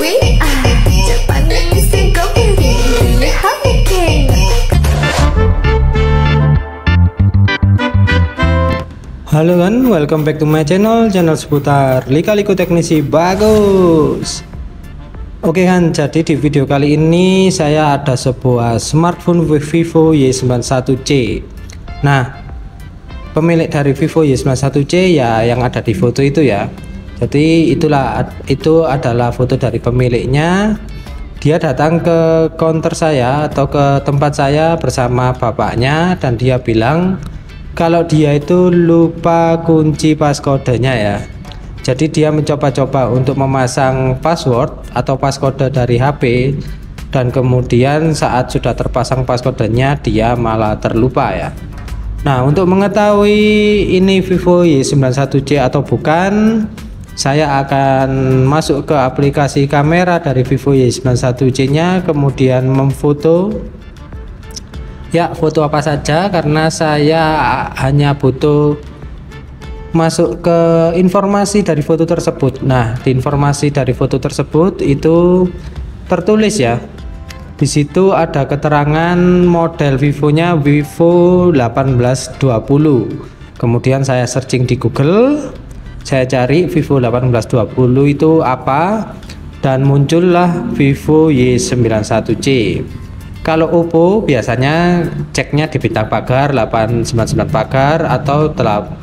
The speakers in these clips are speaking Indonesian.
We are Japanese Go-Berry Hurricane. Halo kan, welcome back to my channel seputar lika-liku teknisi bagus. Oke kan, jadi di video kali ini saya ada sebuah smartphone Vivo Y91C. Nah, pemilik dari Vivo Y91C ya yang ada di foto itu ya. Jadi itu adalah foto dari pemiliknya. Dia datang ke counter saya atau ke tempat saya bersama bapaknya dan dia bilang kalau dia itu lupa kunci passcode-nya ya. Jadi dia mencoba-coba untuk memasang password atau passcode dari HP dan kemudian saat sudah terpasang passcode-nya dia malah terlupa ya. Nah, untuk mengetahui ini Vivo Y91C atau bukan, saya akan masuk ke aplikasi kamera dari Vivo Y91C-nya, kemudian memfoto. Ya, foto apa saja karena saya hanya butuh masuk ke informasi dari foto tersebut. Nah, di informasi dari foto tersebut itu tertulis ya. Di situ ada keterangan model Vivo-nya Vivo 1820. Kemudian saya searching di Google, saya cari Vivo 1820 itu apa dan muncullah Vivo Y91C. Kalau Oppo biasanya ceknya di bintang pagar 899 pagar atau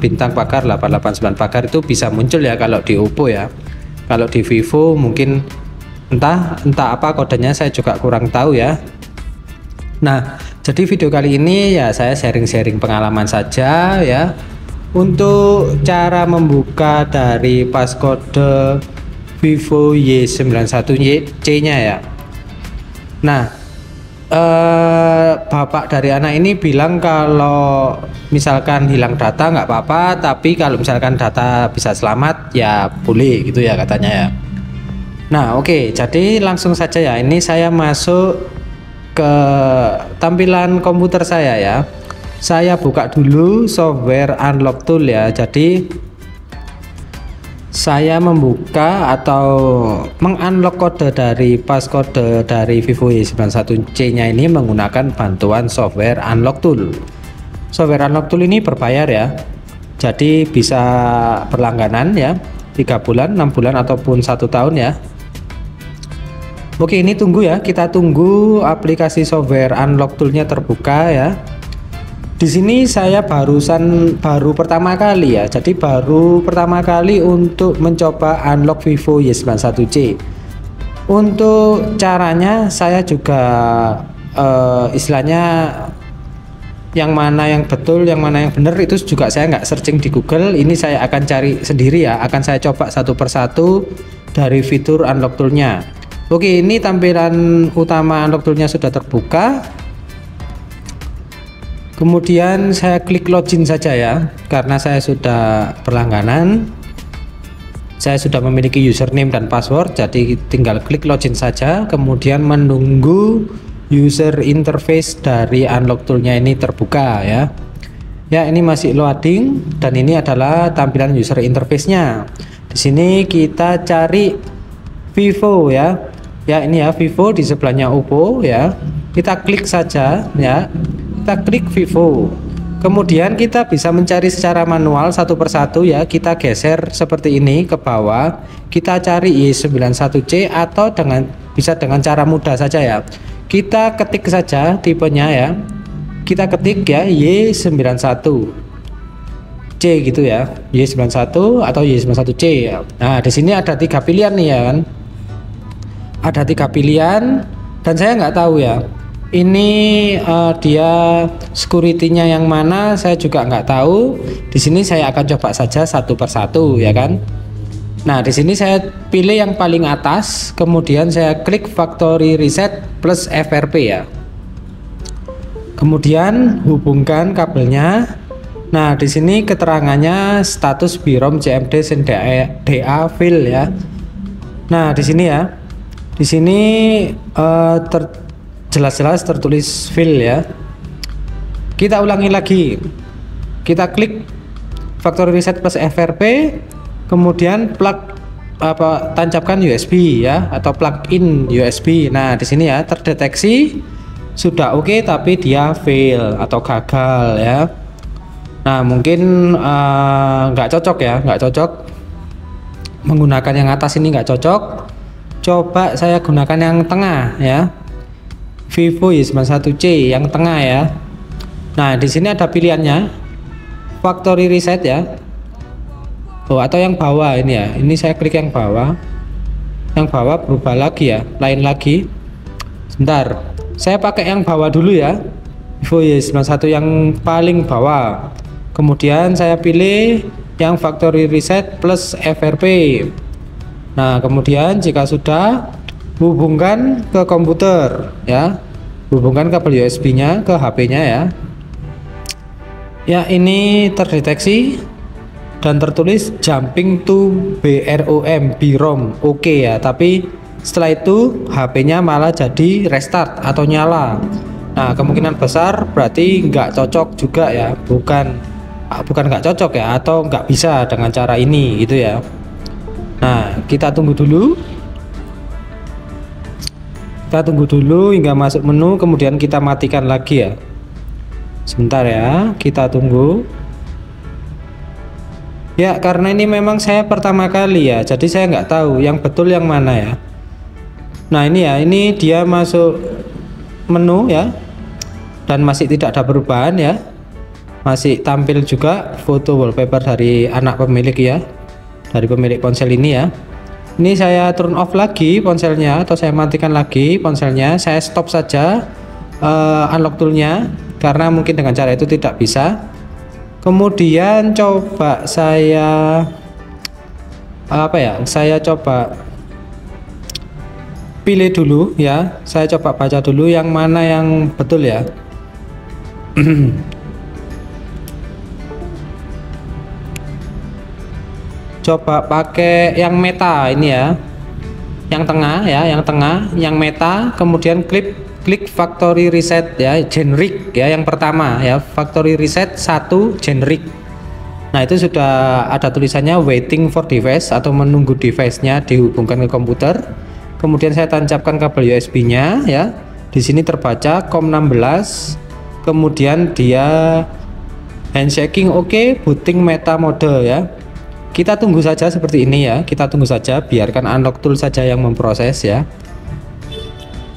bintang pagar 889 pagar, itu bisa muncul ya kalau di Oppo ya. Kalau di Vivo mungkin entah apa kodenya, saya juga kurang tahu ya. Nah, jadi video kali ini ya saya sharing-sharing pengalaman saja ya untuk cara membuka dari passcode Vivo Y91C nya ya. Nah, bapak dari anak ini bilang kalau misalkan hilang data nggak apa-apa, tapi kalau misalkan data bisa selamat ya boleh gitu ya katanya ya. Nah, oke, jadi langsung saja ya, ini saya masuk ke tampilan komputer saya ya. Saya buka dulu software unlock tool ya. Jadi saya membuka atau mengunlock kode dari passcode dari Vivo Y91C nya ini menggunakan bantuan software unlock tool. Software unlock tool ini berbayar ya, jadi bisa berlangganan ya, 3 bulan, 6 bulan ataupun 1 tahun ya. Oke, ini tunggu ya, kita tunggu aplikasi software unlock toolnya terbuka ya. Di sini saya baru pertama kali ya, jadi baru pertama kali untuk mencoba unlock Vivo Y91C. Untuk caranya saya juga istilahnya yang mana yang betul, yang mana yang benar itu juga saya nggak searching di Google. Ini saya akan cari sendiri ya, akan saya coba satu persatu dari fitur unlock toolnya. Oke, ini tampilan utama unlock toolnya sudah terbuka. Kemudian saya klik login saja ya, karena saya sudah berlangganan, saya sudah memiliki username dan password, jadi tinggal klik login saja. Kemudian menunggu user interface dari unlock toolnya ini terbuka ya. Ya, ini masih loading dan ini adalah tampilan user interface-nya. Di sini kita cari Vivo ya. Ya, ini ya Vivo, di sebelahnya Oppo ya. Kita klik saja ya. Kita klik Vivo, kemudian kita bisa mencari secara manual satu persatu ya. Kita geser seperti ini ke bawah, kita cari Y91C atau bisa dengan cara mudah saja ya, kita ketik saja tipenya ya, kita ketik ya Y91C gitu ya, Y91 atau Y91C ya. Nah, di sini ada 3 pilihan nih ya kan, ada 3 pilihan dan saya nggak tahu ya ini dia security-nya yang mana, saya juga nggak tahu. Di sini saya akan coba saja satu persatu ya kan. Nah, di sini saya pilih yang paling atas, kemudian saya klik factory reset plus FRP ya. Kemudian hubungkan kabelnya. Nah, di sini keterangannya status BIROM CMD DA file ya. Nah, di sini ya. Di sini jelas-jelas tertulis file ya. Kita ulangi lagi, kita klik factory reset plus FRP, kemudian plug tancapkan USB ya, atau plug-in USB. Nah, di sini ya terdeteksi sudah oke, tapi dia fail atau gagal ya. Nah, mungkin nggak cocok ya, nggak cocok menggunakan yang atas ini, nggak cocok. Coba saya gunakan yang tengah ya, Vivo Y91C yang tengah ya. Nah, di sini ada pilihannya factory reset ya. Atau yang bawah ini ya. Ini saya klik yang bawah. Yang bawah berubah lagi ya, lain lagi. Sebentar, saya pakai yang bawah dulu ya. Vivo Y91 yang paling bawah. Kemudian saya pilih yang factory reset plus FRP. Nah, kemudian jika sudah, hubungkan ke komputer ya. Hubungkan kabel USB-nya ke HP-nya ya. Ya, ini terdeteksi dan tertulis jumping to BROM oke ya, tapi setelah itu HP-nya malah jadi restart atau nyala. Nah, kemungkinan besar berarti nggak cocok juga ya, bukan nggak cocok ya, atau nggak bisa dengan cara ini gitu ya. Nah, kita tunggu dulu hingga masuk menu, kemudian kita matikan lagi ya. Sebentar ya, kita tunggu. Ya, karena ini memang saya pertama kali ya, jadi saya nggak tahu yang betul yang mana ya. Nah, ini ya, ini dia masuk menu ya, dan masih tidak ada perubahan ya. Masih tampil juga foto wallpaper dari anak pemilik ya, dari pemilik ponsel ini ya. Ini saya turn off lagi ponselnya, atau saya matikan lagi ponselnya. Saya stop saja unlock toolnya, karena mungkin dengan cara itu tidak bisa. Kemudian coba saya saya coba pilih dulu ya, saya coba baca dulu yang mana yang betul ya. Coba pakai yang meta ini ya, yang tengah ya, yang meta. Kemudian klik factory reset ya, generic ya, yang pertama ya, factory reset 1 generic. Nah, itu sudah ada tulisannya waiting for device atau menunggu device-nya dihubungkan ke komputer. Kemudian saya tancapkan kabel USB-nya ya. Di sini terbaca COM16. Kemudian dia handshaking oke, booting meta mode ya. Kita tunggu saja seperti ini ya. Kita tunggu saja, biarkan unlock tool saja yang memproses ya.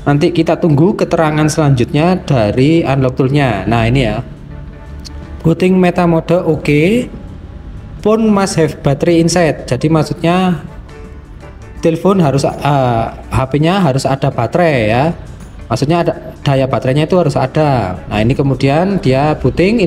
Nanti kita tunggu keterangan selanjutnya dari unlock toolnya. Nah, ini ya, booting meta mode oke, phone must have battery inside. Jadi maksudnya telepon harus HP-nya harus ada baterai ya. Maksudnya ada daya baterainya itu harus ada. Nah, ini kemudian dia booting,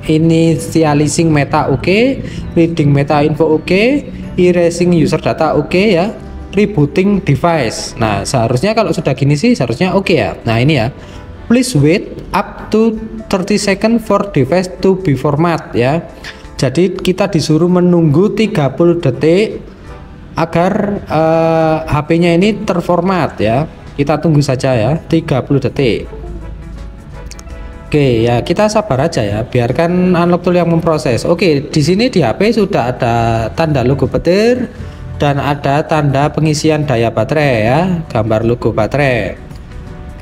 initializing meta oke, reading meta info oke, erasing user data oke ya, rebooting device. Nah, seharusnya kalau sudah gini sih seharusnya oke ya. Nah, ini ya, please wait up to 30 second for device to be format ya. Jadi kita disuruh menunggu 30 detik agar HP-nya ini terformat ya. Kita tunggu saja ya, 30 detik. Oke ya, kita sabar aja ya, biarkan unlock tool yang memproses. Oke, di sini di HP sudah ada tanda logo petir dan ada tanda pengisian daya baterai ya, gambar logo baterai.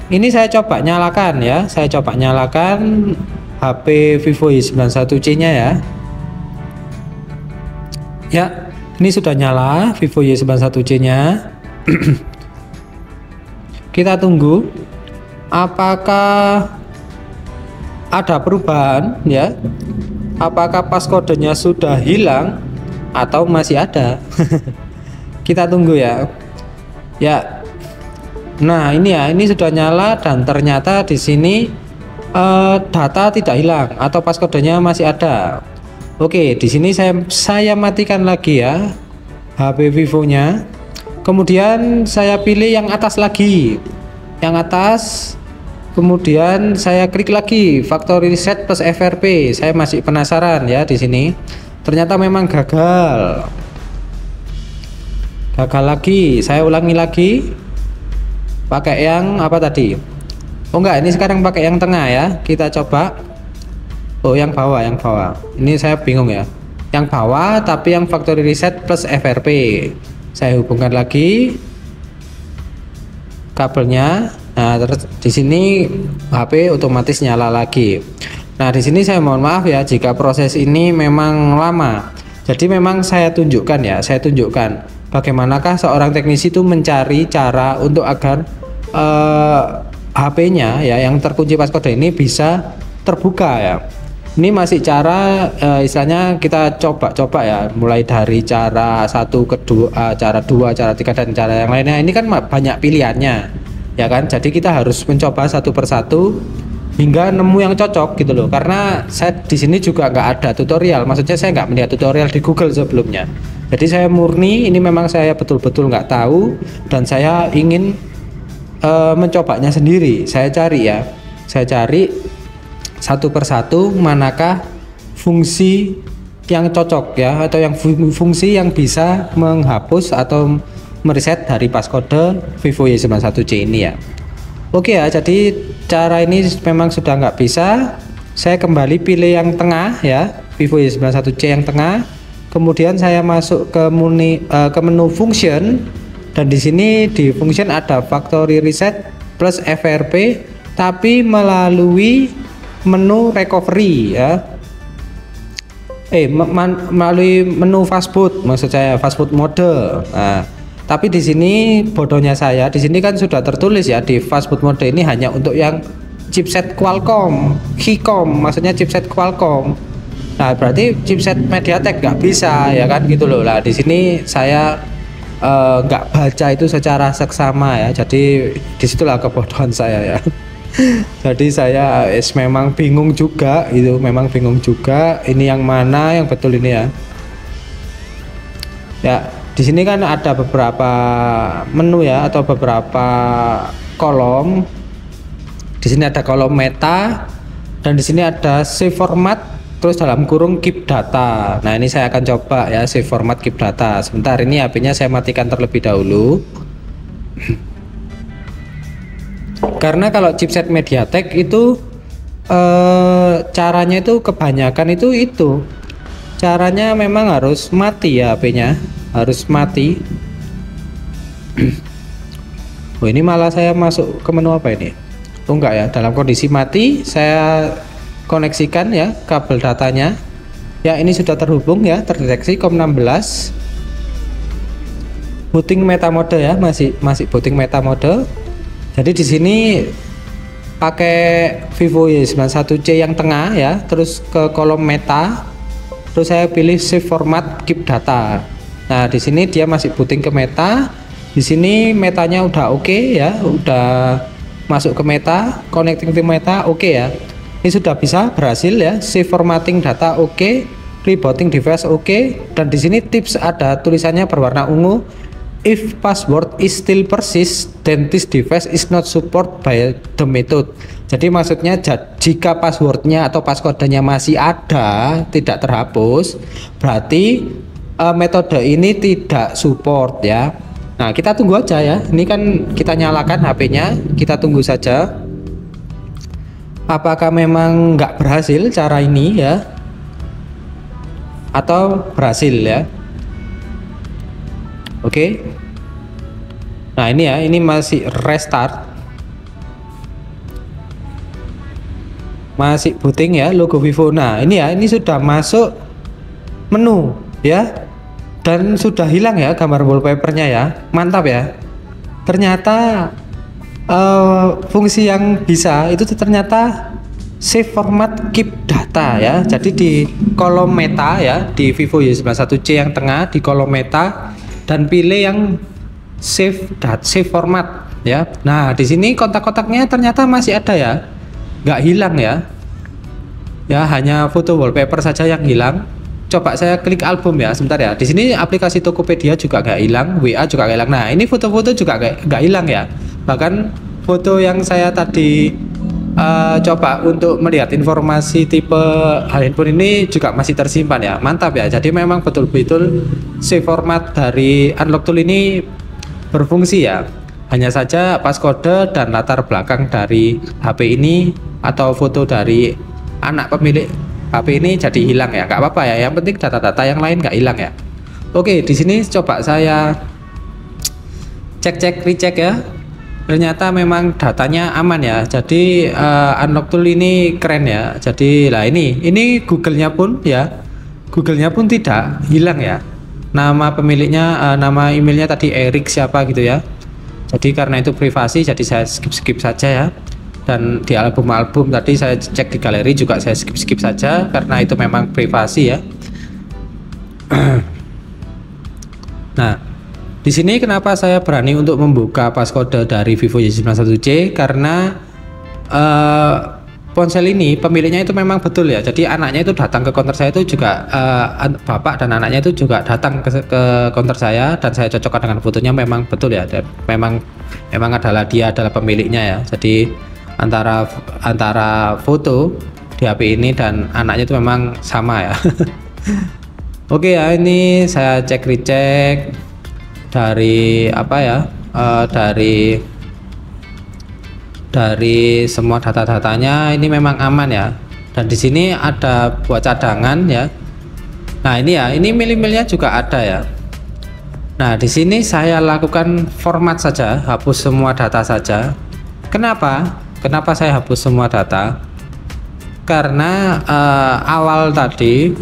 Ini saya coba nyalakan ya, saya coba nyalakan HP Vivo Y91C-nya ya. Ya, ini sudah nyala Vivo Y91C-nya. Kita tunggu apakah ada perubahan ya, apakah passcode-nya sudah hilang atau masih ada. Kita tunggu ya. Ya, nah ini ya, ini sudah nyala dan ternyata di sini data tidak hilang atau passcode-nya masih ada. Oke, di sini saya matikan lagi ya HP Vivo-nya. Kemudian saya pilih yang atas lagi, yang atas. Kemudian saya klik lagi factory reset plus FRP. Saya masih penasaran ya di sini. Ternyata memang gagal. Gagal lagi. Saya ulangi lagi. Pakai yang apa tadi? Oh enggak, ini sekarang pakai yang tengah ya. Kita coba. Oh, yang bawah, yang bawah. Ini saya bingung ya. Yang bawah tapi yang factory reset plus FRP. Saya hubungkan lagi kabelnya. Nah, terus di sini HP otomatis nyala lagi. Nah, di sini saya mohon maaf ya jika proses ini memang lama. Jadi memang saya tunjukkan bagaimanakah seorang teknisi itu mencari cara untuk agar HP-nya ya yang terkunci passcode ini bisa terbuka ya. Ini masih cara istilahnya kita coba-coba ya, mulai dari cara 1, kedua, cara 2, cara 3 dan cara yang lainnya. Ini kan banyak pilihannya ya kan. Jadi kita harus mencoba satu persatu hingga nemu yang cocok gitu loh. Karena saya di sini juga nggak ada tutorial, maksudnya saya nggak melihat tutorial di Google sebelumnya. Jadi saya murni ini memang saya betul-betul nggak tahu dan saya ingin mencobanya sendiri. Saya cari satu persatu manakah fungsi yang cocok ya, atau yang fungsi yang bisa menghapus atau mereset dari passcode Vivo Y91C ini ya. Oke ya, jadi cara ini memang sudah nggak bisa. Saya kembali pilih yang tengah ya, Vivo Y91C yang tengah. Kemudian saya masuk ke menu function, dan di sini di function ada factory reset plus FRP, tapi melalui menu recovery ya. Melalui menu fastboot, maksud saya fastboot mode. Nah, tapi di sini bodohnya saya, di sini kan sudah tertulis ya di fastboot mode ini hanya untuk yang chipset Qualcomm, Qcom, maksudnya chipset Qualcomm. Nah, berarti chipset MediaTek nggak bisa ya kan gitu loh. Lah di sini saya nggak baca itu secara seksama ya. Jadi disitulah kebodohan saya ya. Jadi saya memang bingung juga, ini yang mana yang betul ini ya. Ya, di sini kan ada beberapa menu ya, atau beberapa kolom. Di sini ada kolom meta, dan di sini ada save format, terus dalam kurung keep data. Nah, ini saya akan coba ya, save format keep data. Sebentar, ini HP-nya saya matikan terlebih dahulu. Karena kalau chipset MediaTek itu caranya itu kebanyakan itu caranya memang harus mati ya, HP-nya harus mati. Oh, ini malah saya masuk ke menu apa ini? Oh enggak ya, dalam kondisi mati saya koneksikan ya kabel datanya. Ya, ini sudah terhubung ya, terdeteksi COM16. Booting meta mode ya, masih booting meta mode. Jadi di sini pakai Vivo Y91C yang tengah ya, terus ke kolom meta, terus saya pilih save format keep data. Nah, di sini dia masih booting ke meta. Di sini metanya udah oke ya, udah masuk ke meta, connecting to meta oke ya. Ini sudah bisa berhasil ya, save formatting data oke, rebooting device oke, dan di sini tips ada tulisannya berwarna ungu. If password is still persist, then this device is not support by the method. Jadi maksudnya jika passwordnya atau passcode-nya masih ada, tidak terhapus, berarti metode ini tidak support ya. Nah, kita tunggu aja ya. Ini kan kita nyalakan HP-nya, kita tunggu saja. Apakah memang nggak berhasil cara ini ya, atau berhasil ya? Oke. Nah, ini ya, ini masih restart, masih booting ya logo Vivo. Nah, ini ya, ini sudah masuk menu ya, dan sudah hilang ya gambar wallpapernya ya. Mantap ya. Ternyata fungsi yang bisa itu ternyata save format keep data ya. Jadi di kolom meta ya, di Vivo Y91C yang tengah di kolom meta, dan pilih yang save format ya. Nah, di sini kotak-kotaknya ternyata masih ada ya, nggak hilang ya. Ya, hanya foto wallpaper saja yang hilang. Coba saya klik album ya, sebentar ya. Di sini aplikasi Tokopedia juga nggak hilang, WA juga nggak hilang. Nah, ini foto-foto juga nggak hilang ya. Bahkan foto yang saya tadi coba untuk melihat informasi tipe handphone ini juga masih tersimpan ya. Mantap ya. Jadi memang betul-betul save format dari Unlock Tool ini berfungsi ya. Hanya saja passcode dan latar belakang dari HP ini atau foto dari anak pemilik HP ini jadi hilang ya. Nggak apa-apa ya. Yang penting data-data yang lain nggak hilang ya. Oke, di sini coba saya cek recheck ya, ternyata memang datanya aman ya. Jadi Unlock Tool ini keren ya. Jadi lah ini Google-nya pun ya, Google-nya pun tidak hilang ya. Nama pemiliknya, nama emailnya tadi Erik siapa gitu ya. Jadi karena itu privasi, jadi saya skip saja ya. Dan di album-album tadi saya cek di galeri juga saya skip saja karena itu memang privasi ya. Nah, di sini kenapa saya berani untuk membuka passcode dari Vivo Y91C, karena ponsel ini pemiliknya itu memang betul ya. Jadi anaknya itu datang ke counter saya itu juga bapak dan anaknya itu juga datang ke counter saya, dan saya cocokkan dengan fotonya memang betul ya. Dan memang adalah dia adalah pemiliknya ya. Jadi antara foto di HP ini dan anaknya itu memang sama ya. Oke ya, ini saya cek recheck dari apa ya, dari semua data-datanya ini memang aman ya. Dan di sini ada buat cadangan ya. Nah ini ya, ini mil-milnya juga ada ya. Nah di sini saya lakukan format saja, hapus semua data saja. Kenapa saya hapus semua data? Karena awal tadi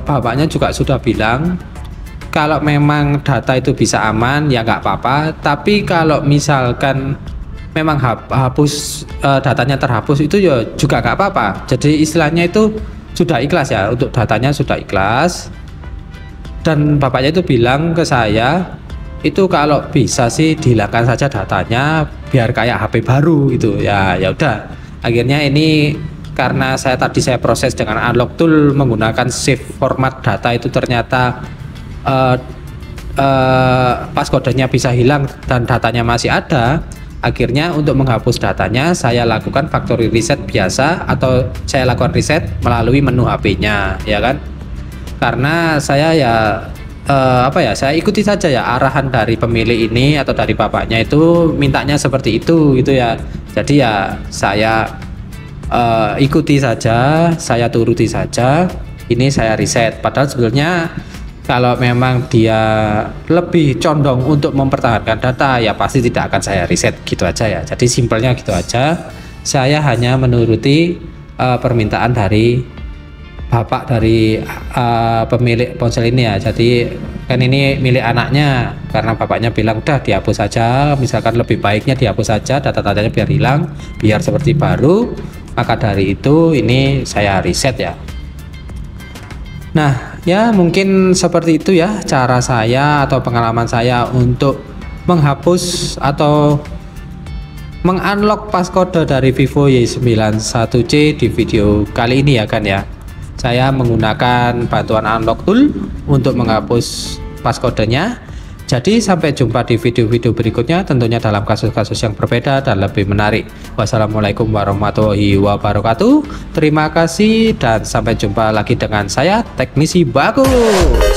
bapaknya juga sudah bilang kalau memang data itu bisa aman ya nggak apa-apa, tapi kalau misalkan memang hapus datanya terhapus itu ya juga nggak apa-apa. Jadi istilahnya itu sudah ikhlas ya, untuk datanya sudah ikhlas. Dan bapaknya itu bilang ke saya itu kalau bisa sih dihilangkan saja datanya biar kayak HP baru itu ya. Ya udah, akhirnya ini karena saya proses dengan Unlock Tool menggunakan save format data itu ternyata passcode-nya bisa hilang dan datanya masih ada. Akhirnya untuk menghapus datanya saya lakukan factory reset biasa, atau saya lakukan reset melalui menu HP-nya ya kan. Karena saya ya saya ikuti saja ya arahan dari pemilik ini atau dari bapaknya itu mintanya seperti itu gitu ya. Jadi ya saya ikuti saja, saya turuti saja. Ini saya reset, padahal sebetulnya kalau memang dia lebih condong untuk mempertahankan data ya pasti tidak akan saya reset gitu aja ya. Jadi simpelnya gitu aja, saya hanya menuruti permintaan dari bapak dari pemilik ponsel ini ya. Jadi kan ini milik anaknya, karena bapaknya bilang udah dihapus saja, misalkan lebih baiknya dihapus saja data-datanya biar hilang, biar seperti baru. Maka dari itu ini saya reset ya. Nah ya mungkin seperti itu ya cara saya atau pengalaman saya untuk menghapus atau mengunlock passcode dari Vivo Y91C di video kali ini ya kan ya. Saya menggunakan bantuan Unlock Tool untuk menghapus passcode-nya. Jadi sampai jumpa di video-video berikutnya, tentunya dalam kasus-kasus yang berbeda dan lebih menarik. Wassalamualaikum warahmatullahi wabarakatuh. Terima kasih dan sampai jumpa lagi dengan saya, Teknisi Bagus.